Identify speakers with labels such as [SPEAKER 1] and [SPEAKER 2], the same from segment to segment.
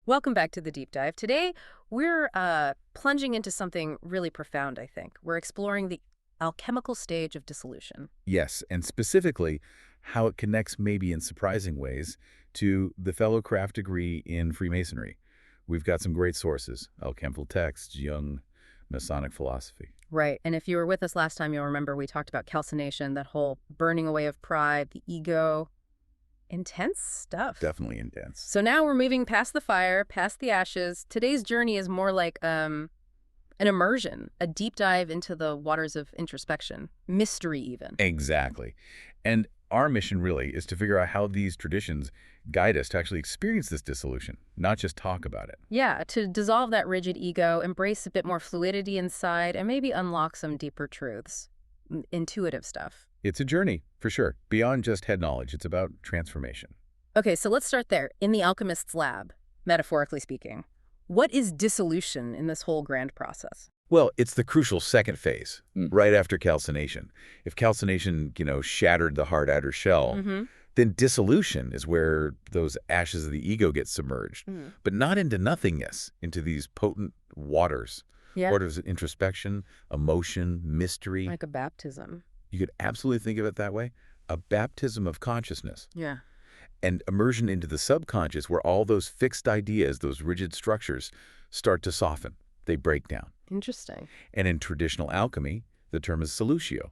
[SPEAKER 1] Welcome back to the deep dive. Today, we're plunging into something really profound, I think. We're exploring the alchemical stage of dissolution.
[SPEAKER 2] Yes, and specifically, how it connects maybe in surprising ways to the Fellowcraft degree in Freemasonry. We've got some great sources, alchemical texts, Jung, Masonic philosophy.
[SPEAKER 1] Right. And if you were with us last time, you'll remember we talked about calcination, that whole burning away of pride, the ego. Intense stuff.
[SPEAKER 2] Definitely intense.
[SPEAKER 1] So now we're moving past the fire, past the ashes. Today's journey is more like an immersion, a deep dive into the waters of introspection, mystery even.
[SPEAKER 2] Exactly. And our mission really is to figure out how these traditions guide us to actually experience this dissolution, not just talk about it.
[SPEAKER 1] Yeah, to dissolve that rigid ego, embrace a bit more fluidity inside, and maybe unlock some deeper truths, intuitive stuff.
[SPEAKER 2] It's a journey, for sure. Beyond just head knowledge, it's about transformation.
[SPEAKER 1] Okay, so let's start there. In the alchemist's lab, metaphorically speaking, what is dissolution in this whole grand process?
[SPEAKER 2] Well, it's the crucial second phase, right after calcination. If calcination, shattered the hard outer shell, then dissolution is where those ashes of the ego get submerged, but not into nothingness, into these potent waters.
[SPEAKER 1] Yeah.
[SPEAKER 2] Waters of introspection, emotion, mystery.
[SPEAKER 1] Like a baptism.
[SPEAKER 2] You could absolutely think of it that way. A baptism of consciousness.
[SPEAKER 1] Yeah.
[SPEAKER 2] And immersion into the subconscious where all those fixed ideas, those rigid structures, start to soften. They break down.
[SPEAKER 1] Interesting.
[SPEAKER 2] And in traditional alchemy, the term is solutio.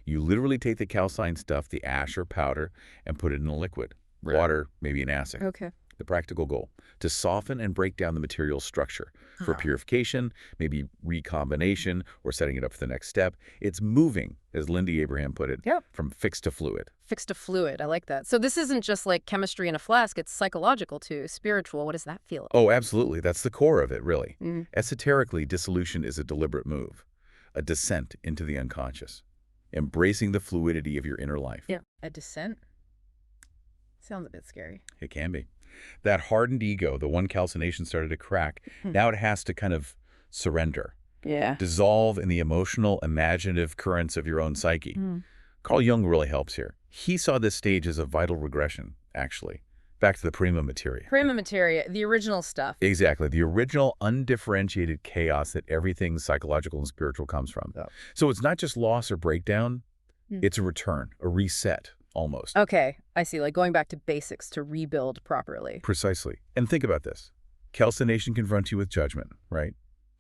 [SPEAKER 2] You literally take the calcined stuff, the ash or powder, and put it in a liquid.
[SPEAKER 1] Right.
[SPEAKER 2] Water, maybe an acid.
[SPEAKER 1] Okay.
[SPEAKER 2] The practical goal, to soften and break down the material structure for purification, maybe recombination, or setting it up for the next step. It's moving, as Lindy Abraham put it, from fixed to fluid.
[SPEAKER 1] Fixed to fluid. I like that. So this isn't just like chemistry in a flask. It's psychological too, spiritual. What does that feel like?
[SPEAKER 2] Oh, absolutely. That's the core of it, really. Esoterically, dissolution is a deliberate move, a descent into the unconscious, embracing the fluidity of your inner life.
[SPEAKER 1] Yeah. A descent? Sounds a bit scary.
[SPEAKER 2] It can be. That hardened ego, the one calcination started to crack, now it has to kind of surrender.
[SPEAKER 1] Yeah.
[SPEAKER 2] Dissolve in the emotional, imaginative currents of your own psyche. Carl Jung really helps here. He saw this stage as a vital regression, actually. Back to the prima materia.
[SPEAKER 1] Prima materia, the original stuff.
[SPEAKER 2] Exactly. The original undifferentiated chaos that everything psychological and spiritual comes from.
[SPEAKER 3] Yeah.
[SPEAKER 2] So it's not just loss or breakdown. It's a return, a reset, almost.
[SPEAKER 1] Okay, I see. Like going back to basics to rebuild properly.
[SPEAKER 2] Precisely. And think about this. Calcination confronts you with judgment, right?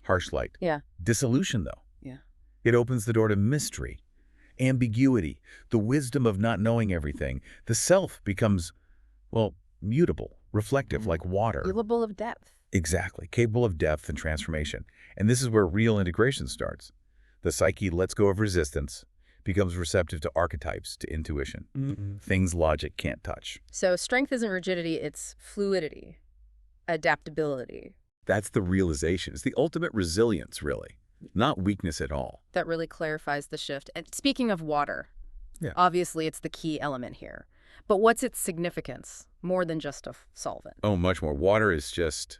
[SPEAKER 2] Harsh light.
[SPEAKER 1] Yeah.
[SPEAKER 2] Dissolution, though.
[SPEAKER 1] Yeah.
[SPEAKER 2] It opens the door to mystery, ambiguity, the wisdom of not knowing everything. The self becomes, well, mutable, reflective, like water.
[SPEAKER 1] Capable of depth.
[SPEAKER 2] Exactly. Capable of depth and transformation. And this is where real integration starts. The psyche lets go of resistance, becomes receptive to archetypes, to intuition. Things logic can't touch.
[SPEAKER 1] So strength isn't rigidity, it's fluidity, adaptability.
[SPEAKER 2] That's the realization. It's the ultimate resilience, really. Not weakness at all.
[SPEAKER 1] That really clarifies the shift. And speaking of water, obviously it's the key element here. But what's its significance, more than just a solvent?
[SPEAKER 2] Oh, much more. Water is just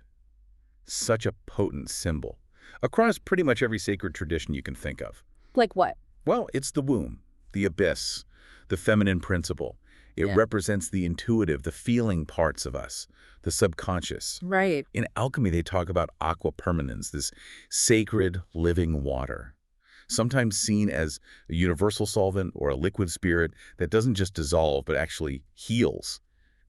[SPEAKER 2] such a potent symbol across pretty much every sacred tradition you can think of.
[SPEAKER 1] Like what?
[SPEAKER 2] Well, it's the womb, the abyss, the feminine principle. It represents the intuitive, the feeling parts of us, the subconscious.
[SPEAKER 1] Right.
[SPEAKER 2] In alchemy, they talk about aqua permanens, this sacred living water, sometimes seen as a universal solvent or a liquid spirit that doesn't just dissolve, but actually heals,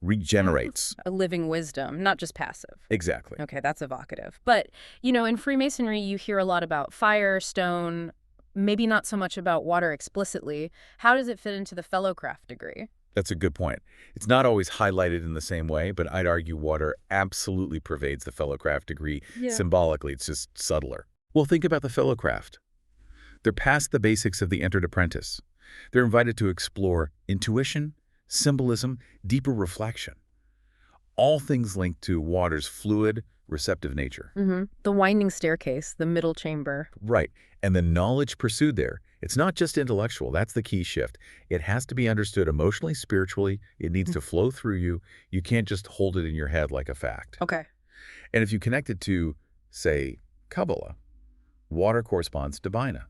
[SPEAKER 2] regenerates.
[SPEAKER 1] A living wisdom, not just passive.
[SPEAKER 2] Exactly.
[SPEAKER 1] Okay, that's evocative. But, in Freemasonry, you hear a lot about fire, stone, maybe not so much about water explicitly. How does it fit into the Fellowcraft degree?
[SPEAKER 2] That's a good point. It's not always highlighted in the same way, but I'd argue water absolutely pervades the Fellowcraft degree. Symbolically, it's just subtler. Well, think about the Fellowcraft. They're past the basics of the entered apprentice. They're invited to explore intuition, symbolism, deeper reflection. All things linked to water's fluid, receptive nature.
[SPEAKER 1] The winding staircase, the middle chamber.
[SPEAKER 2] Right. And the knowledge pursued there, it's not just intellectual. That's the key shift. It has to be understood emotionally, spiritually. It needs to flow through you. You can't just hold it in your head like a fact.
[SPEAKER 1] Okay.
[SPEAKER 2] And if you connect it to, say, Kabbalah, water corresponds to Bina,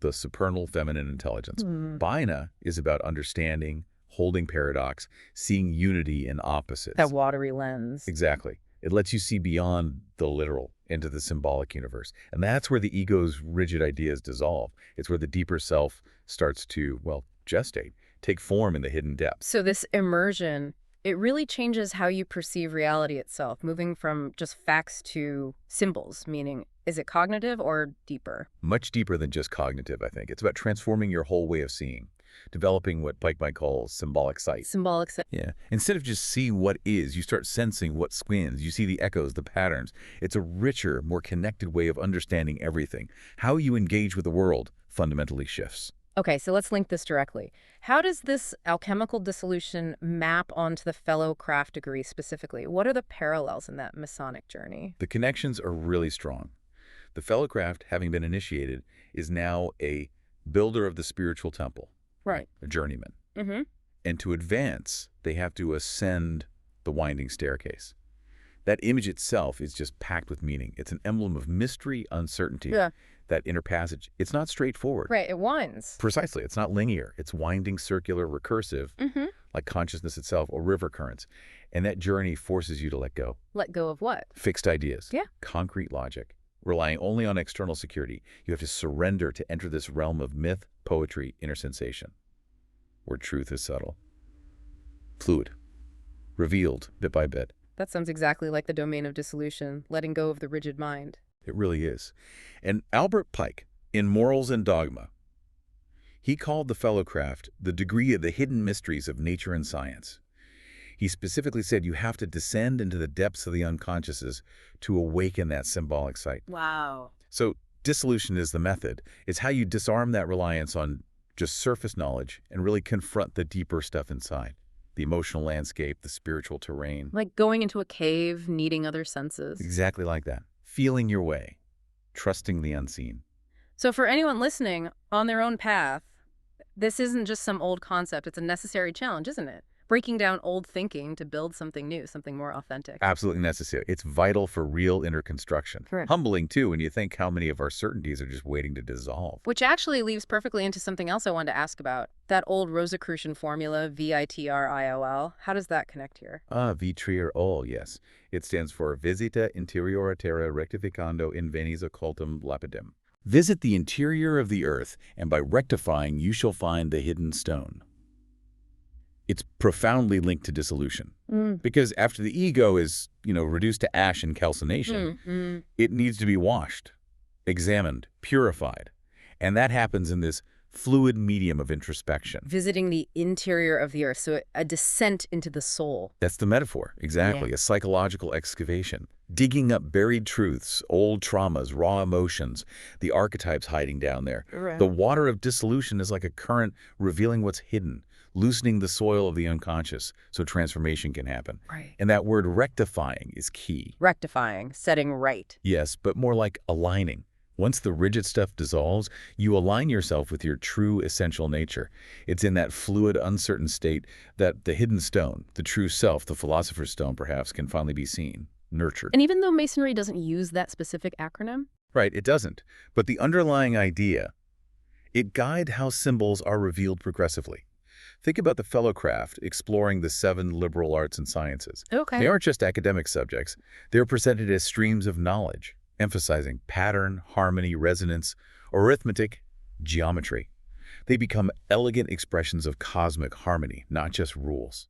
[SPEAKER 2] the supernal feminine intelligence. Bina is about understanding, holding paradox, seeing unity in opposites.
[SPEAKER 1] That watery lens.
[SPEAKER 2] Exactly. It lets you see beyond the literal into the symbolic universe. And that's where the ego's rigid ideas dissolve. It's where the deeper self starts to, well, gestate, take form in the hidden depths.
[SPEAKER 1] So this immersion, it really changes how you perceive reality itself, moving from just facts to symbols, meaning is it cognitive or deeper?
[SPEAKER 2] Much deeper than just cognitive, I think. It's about transforming your whole way of seeing, developing what Pike might call symbolic sight.
[SPEAKER 1] Symbolic sight.
[SPEAKER 2] Yeah. Instead of just seeing what is, you start sensing what squins. You see the echoes, the patterns. It's a richer, more connected way of understanding everything. How you engage with the world fundamentally shifts.
[SPEAKER 1] Okay, so let's link this directly. How does this alchemical dissolution map onto the Fellowcraft degree specifically? What are the parallels in that Masonic journey?
[SPEAKER 2] The connections are really strong. The Fellowcraft, having been initiated, is now a builder of the spiritual temple.
[SPEAKER 1] Right.
[SPEAKER 2] A journeyman.
[SPEAKER 1] Mm-hmm.
[SPEAKER 2] And to advance, they have to ascend the winding staircase. That image itself is just packed with meaning. It's an emblem of mystery, uncertainty.
[SPEAKER 1] Yeah.
[SPEAKER 2] That inner passage, it's not straightforward.
[SPEAKER 1] Right, it winds.
[SPEAKER 2] Precisely. It's not linear. It's winding, circular, recursive, like consciousness itself or river currents. And that journey forces you to let go.
[SPEAKER 1] Let go of what?
[SPEAKER 2] Fixed ideas.
[SPEAKER 1] Yeah.
[SPEAKER 2] Concrete logic. Relying only on external security. You have to surrender to enter this realm of myth, poetry, inner sensation, where truth is subtle, fluid, revealed bit by bit.
[SPEAKER 1] That sounds exactly like the domain of dissolution, letting go of the rigid mind.
[SPEAKER 2] It really is. And Albert Pike, in Morals and Dogma, he called the Fellowcraft the degree of the hidden mysteries of nature and science. He specifically said you have to descend into the depths of the unconsciouses to awaken that symbolic sight.
[SPEAKER 1] Wow.
[SPEAKER 2] So dissolution is the method. It's how you disarm that reliance on just surface knowledge and really confront the deeper stuff inside. The emotional landscape, the spiritual terrain.
[SPEAKER 1] Like going into a cave, needing other senses.
[SPEAKER 2] Exactly like that. Feeling your way, trusting the unseen.
[SPEAKER 1] So for anyone listening on their own path, this isn't just some old concept. It's a necessary challenge, isn't it? Breaking down old thinking to build something new, something more authentic.
[SPEAKER 2] Absolutely necessary. It's vital for real inner construction.
[SPEAKER 1] Correct.
[SPEAKER 2] Humbling, too, when you think how many of our certainties are just waiting to dissolve.
[SPEAKER 1] Which actually leads perfectly into something else I wanted to ask about. That old Rosicrucian formula, VITRIOL. How does that connect here?
[SPEAKER 2] VITRIOL, yes. It stands for Visita Interiora Terra Rectificando in Venis Occultum Lapidem. Visit the interior of the earth, and by rectifying, you shall find the hidden stone. It's profoundly linked to dissolution. Because after the ego is, reduced to ash and calcination, it needs to be washed, examined, purified. And that happens in this fluid medium of introspection.
[SPEAKER 1] Visiting the interior of the earth, so a descent into the soul.
[SPEAKER 2] That's the metaphor, exactly.
[SPEAKER 1] Yeah.
[SPEAKER 2] A psychological excavation. Digging up buried truths, old traumas, raw emotions, the archetypes hiding down there.
[SPEAKER 1] Right.
[SPEAKER 2] The water of dissolution is like a current revealing what's hidden, loosening the soil of the unconscious so transformation can happen.
[SPEAKER 1] Right.
[SPEAKER 2] And that word rectifying is key.
[SPEAKER 1] Rectifying, setting right.
[SPEAKER 2] Yes, but more like aligning. Once the rigid stuff dissolves, you align yourself with your true essential nature. It's in that fluid, uncertain state that the hidden stone, the true self, the philosopher's stone perhaps, can finally be seen, nurtured.
[SPEAKER 1] And even though Masonry doesn't use that specific acronym?
[SPEAKER 2] Right, it doesn't. But the underlying idea, it guides how symbols are revealed progressively. Think about the Fellowcraft exploring the 7 liberal arts and sciences.
[SPEAKER 1] Okay.
[SPEAKER 2] They aren't just academic subjects. They're presented as streams of knowledge, emphasizing pattern, harmony, resonance, arithmetic, geometry. They become elegant expressions of cosmic harmony, not just rules.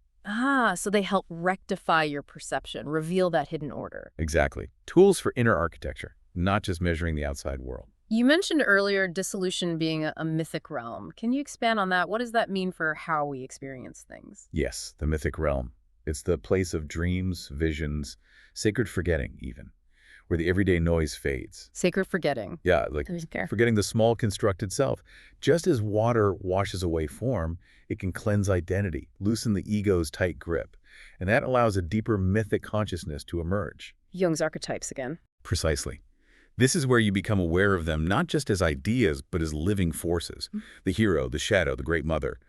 [SPEAKER 1] So they help rectify your perception, reveal that hidden order.
[SPEAKER 2] Exactly. Tools for inner architecture, not just measuring the outside world.
[SPEAKER 1] You mentioned earlier dissolution being a mythic realm. Can you expand on that? What does that mean for how we experience things?
[SPEAKER 2] Yes, the mythic realm. It's the place of dreams, visions, sacred forgetting even, where the everyday noise fades.
[SPEAKER 1] Sacred forgetting.
[SPEAKER 2] Yeah, like
[SPEAKER 1] Okay.
[SPEAKER 2] forgetting the small constructed self. Just as water washes away form, it can cleanse identity, loosen the ego's tight grip. And that allows a deeper mythic consciousness to emerge.
[SPEAKER 1] Jung's archetypes again.
[SPEAKER 2] Precisely. This is where you become aware of them not just as ideas, but as living forces. The hero, the shadow, the great mother.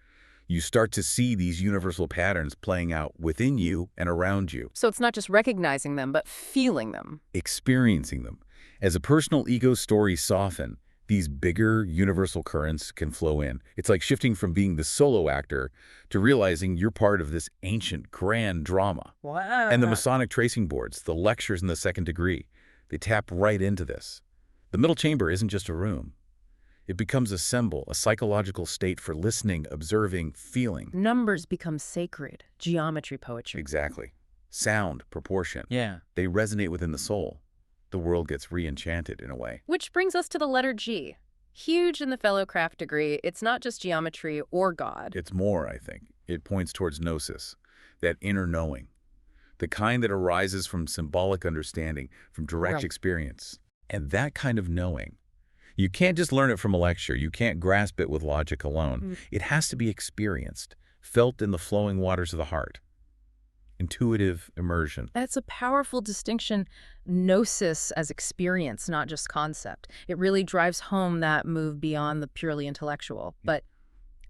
[SPEAKER 2] You start to see these universal patterns playing out within you and around you.
[SPEAKER 1] So it's not just recognizing them, but feeling them.
[SPEAKER 2] Experiencing them. As a personal ego stories soften, These bigger, universal currents can flow in. It's like shifting from being the solo actor to realizing you're part of this ancient, grand drama.
[SPEAKER 1] Wow.
[SPEAKER 2] And the Masonic tracing boards, the lectures in the second degree, they tap right into this. The middle chamber isn't just a room. It becomes a symbol, a psychological state for listening, observing, feeling.
[SPEAKER 1] Numbers become sacred. Geometry poetry.
[SPEAKER 2] Exactly. Sound, proportion.
[SPEAKER 1] Yeah.
[SPEAKER 2] They resonate within the soul. The world gets re-enchanted in a way.
[SPEAKER 1] Which brings us to the letter G. Huge in the Fellowcraft degree, it's not just geometry or God.
[SPEAKER 2] It's more, I think. It points towards gnosis, that inner knowing, the kind that arises from symbolic understanding, from direct experience. And that kind of knowing, you can't just learn it from a lecture. You can't grasp it with logic alone. It has to be experienced, felt in the flowing waters of the heart. Intuitive immersion.
[SPEAKER 1] That's a powerful distinction. Gnosis as experience, not just concept. It really drives home that move beyond the purely intellectual. But,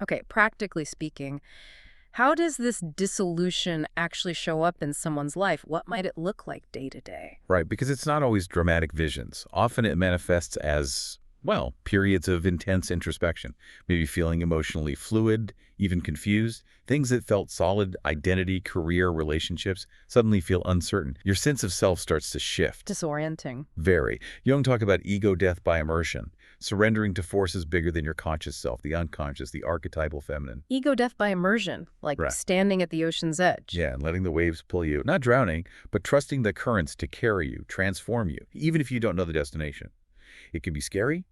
[SPEAKER 1] okay, practically speaking, how does this dissolution actually show up in someone's life? What might it look like day to day?
[SPEAKER 2] Right, because it's not always dramatic visions. Often it manifests as, well, periods of intense introspection, maybe feeling emotionally fluid, even confused. Things that felt solid, identity, career, relationships, suddenly feel uncertain. Your sense of self starts to shift.
[SPEAKER 1] Disorienting.
[SPEAKER 2] Very. Jung talked about ego death by immersion, surrendering to forces bigger than your conscious self, the unconscious, the archetypal feminine.
[SPEAKER 1] Ego death by immersion, like standing at the ocean's edge.
[SPEAKER 2] Yeah, and letting the waves pull you. Not drowning, but trusting the currents to carry you, transform you, even if you don't know the destination. It can be scary,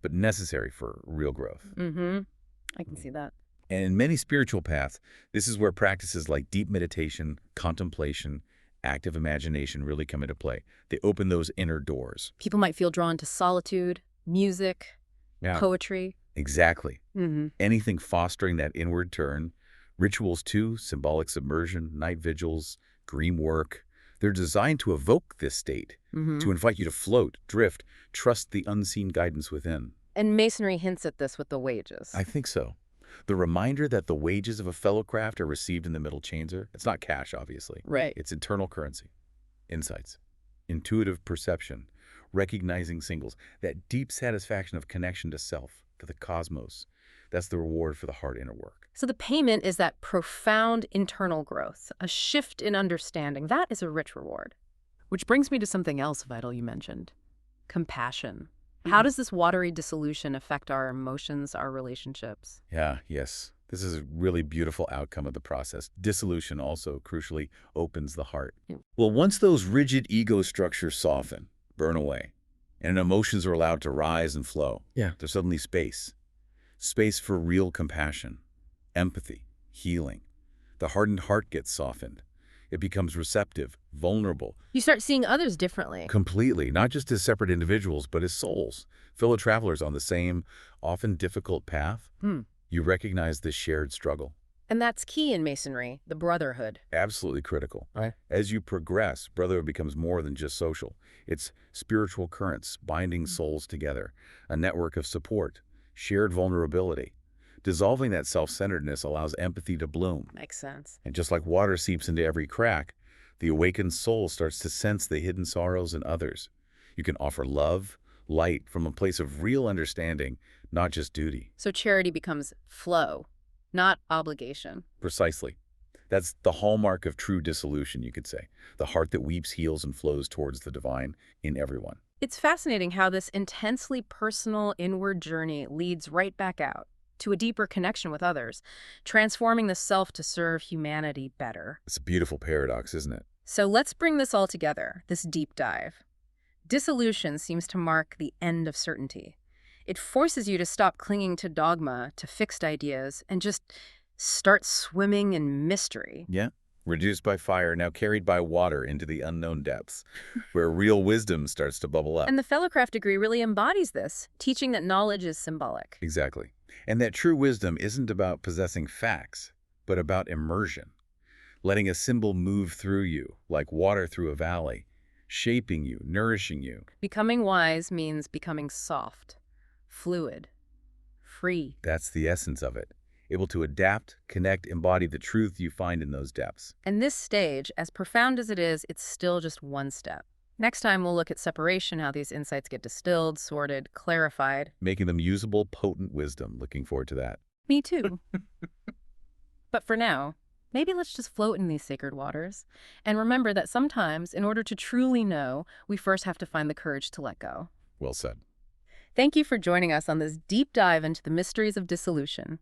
[SPEAKER 2] but necessary for real growth.
[SPEAKER 1] I can see that.
[SPEAKER 2] And in many spiritual paths, this is where practices like deep meditation, contemplation, active imagination really come into play. They open those inner doors.
[SPEAKER 1] People might feel drawn to solitude, music, poetry.
[SPEAKER 2] Exactly. Anything fostering that inward turn. Rituals too, symbolic submersion, night vigils, dream work. They're designed to evoke this state, to invite you to float, drift, trust the unseen guidance within.
[SPEAKER 1] And Masonry hints at this with the wages.
[SPEAKER 2] I think so. The reminder that the wages of a Fellowcraft are received in the middle chamber, it's not cash, obviously.
[SPEAKER 1] Right.
[SPEAKER 2] It's internal currency, insights, intuitive perception, recognizing singles, that deep satisfaction of connection to self, to the cosmos. That's the reward for the hard inner work.
[SPEAKER 1] So the payment is that profound internal growth, a shift in understanding. That is a rich reward. Which brings me to something else vital you mentioned, compassion. How does this watery dissolution affect our emotions, our relationships?
[SPEAKER 2] Yes. This is a really beautiful outcome of the process. Dissolution also, crucially, opens the heart. Well, once those rigid ego structures soften, burn away, and emotions are allowed to rise and flow, there's suddenly space. Space for real compassion, empathy, healing. The hardened heart gets softened. It becomes receptive, vulnerable.
[SPEAKER 1] You start seeing others differently.
[SPEAKER 2] Completely, not just as separate individuals, but as souls, fellow travelers on the same, often difficult path. You recognize this shared struggle.
[SPEAKER 1] And that's key in Masonry, the brotherhood.
[SPEAKER 2] Absolutely critical. Right. As you progress, brotherhood becomes more than just social. It's spiritual currents binding souls together, a network of support, shared vulnerability. Dissolving that self-centeredness allows empathy to bloom.
[SPEAKER 1] Makes sense.
[SPEAKER 2] And just like water seeps into every crack, the awakened soul starts to sense the hidden sorrows in others. You can offer love, light from a place of real understanding, not just duty.
[SPEAKER 1] So charity becomes flow, not obligation.
[SPEAKER 2] Precisely. That's the hallmark of true dissolution, you could say. The heart that weeps, heals, and flows towards the divine in everyone.
[SPEAKER 1] It's fascinating how this intensely personal inward journey leads right back out to a deeper connection with others, transforming the self to serve humanity better.
[SPEAKER 2] It's a beautiful paradox, isn't it?
[SPEAKER 1] So let's bring this all together, this deep dive. Dissolution seems to mark the end of certainty. It forces you to stop clinging to dogma, to fixed ideas, and just start swimming in mystery.
[SPEAKER 2] Yeah. Reduced by fire, now carried by water into the unknown depths, where real wisdom starts to bubble up.
[SPEAKER 1] And the Fellowcraft degree really embodies this, teaching that knowledge is symbolic.
[SPEAKER 2] Exactly. And that true wisdom isn't about possessing facts, but about immersion. Letting a symbol move through you, like water through a valley, shaping you, nourishing you.
[SPEAKER 1] Becoming wise means becoming soft, fluid, free.
[SPEAKER 2] That's the essence of it. Able to adapt, connect, embody the truth you find in those depths.
[SPEAKER 1] And this stage, as profound as it is, it's still just one step. Next time, we'll look at separation, how these insights get distilled, sorted, clarified.
[SPEAKER 2] Making them usable, potent wisdom. Looking forward to that.
[SPEAKER 1] Me too. But for now, maybe let's just float in these sacred waters. And remember that sometimes, in order to truly know, we first have to find the courage to let go.
[SPEAKER 2] Well said.
[SPEAKER 1] Thank you for joining us on this deep dive into the mysteries of dissolution.